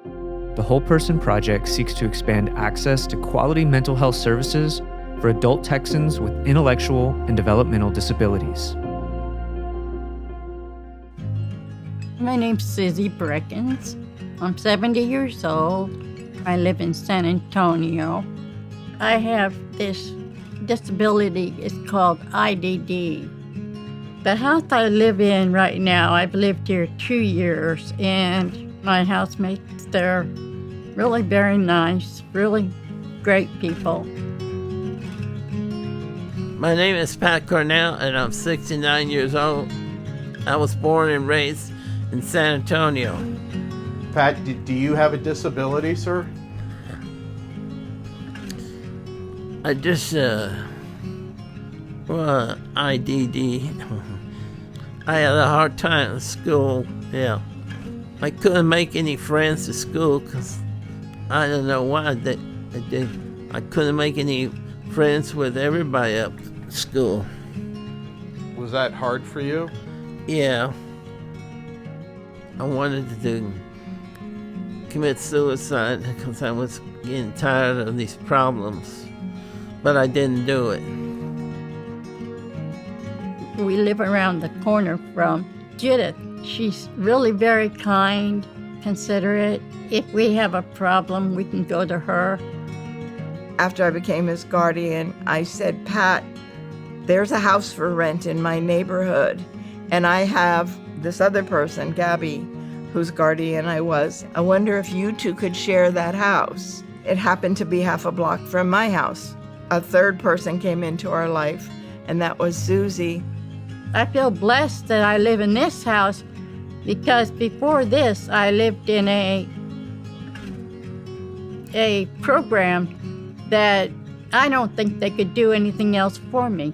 The Whole Person Project seeks to expand access to quality mental health services for adult Texans with intellectual and developmental disabilities. My name's Suzie Breckons. I'm 70 years old. I live in San Antonio. I have this disability. It's called IDD. The house I live in right now, I've lived here 2 years, and my housemates, they're really very nice, really great people. My name is Pat Carnal, and I'm 69 years old. I was born and raised in San Antonio. Pat, do you have a disability, sir? I just, IDD. I had a hard time at school, yeah. I couldn't make any friends at school because I don't know why I couldn't make any friends with everybody at school. Was that hard for you? Yeah. I wanted to commit suicide because I was getting tired of these problems, but I didn't do it. We live around the corner from Judith. She's really very kind, considerate. If we have a problem, we can go to her. After I became his guardian, I said, Pat, there's a house for rent in my neighborhood, and I have this other person, Gabby, whose guardian I was. I wonder if you two could share that house. It happened to be half a block from my house. A third person came into our life, and that was Suzie. I feel blessed that I live in this house because before this, I lived in a program that I don't think they could do anything else for me.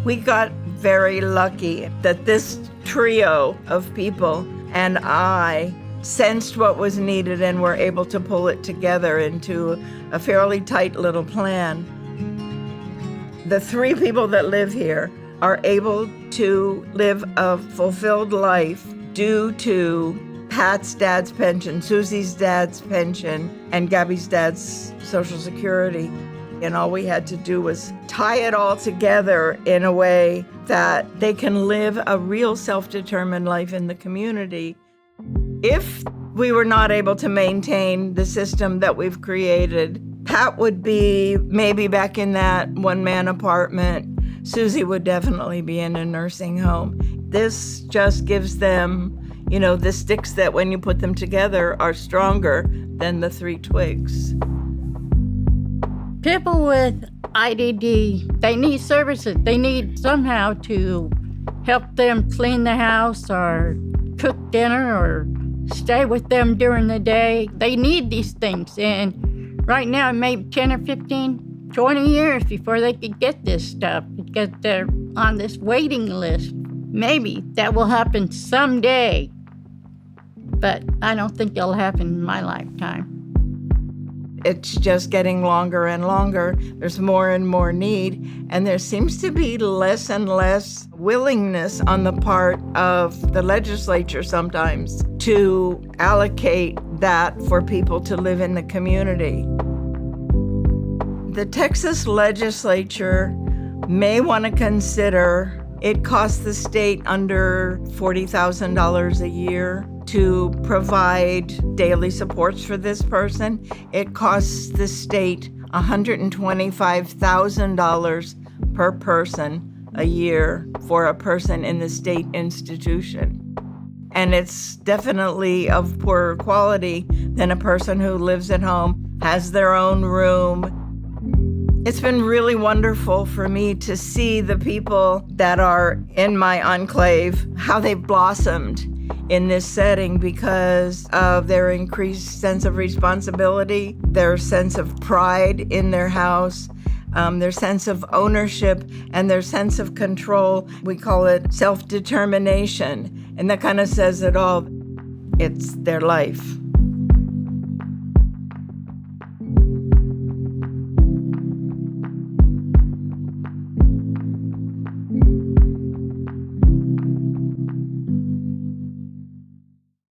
We got very lucky that this trio of people and I sensed what was needed and were able to pull it together into a fairly tight little plan. The three people that live here are able to live a fulfilled life due to Pat's dad's pension, Susie's dad's pension, and Gabby's dad's Social Security. And all we had to do was tie it all together in a way that they can live a real self-determined life in the community. If we were not able to maintain the system that we've created, Pat would be maybe back in that one-man apartment. Suzie would definitely be in a nursing home. This just gives them, the sticks that when you put them together are stronger than the three twigs. People with IDD, they need services. They need somehow to help them clean the house or cook dinner or stay with them during the day. They need these things. And right now, it may be 10 or 15, 20 years before they could get this stuff because they're on this waiting list. Maybe that will happen someday, but I don't think it'll happen in my lifetime. It's just getting longer and longer. There's more and more need, and there seems to be less and less willingness on the part of the legislature sometimes to allocate that for people to live in the community. The Texas legislature may want to consider it costs the state under $40,000 a year to provide daily supports for this person. It costs the state $125,000 per person a year for a person in the state institution. And it's definitely of poorer quality than a person who lives at home, has their own room. It's been really wonderful for me to see the people that are in my enclave, how they've blossomed in this setting because of their increased sense of responsibility, their sense of pride in their house, their sense of ownership, and their sense of control. We call it self-determination, and that kind of says it all. It's their life.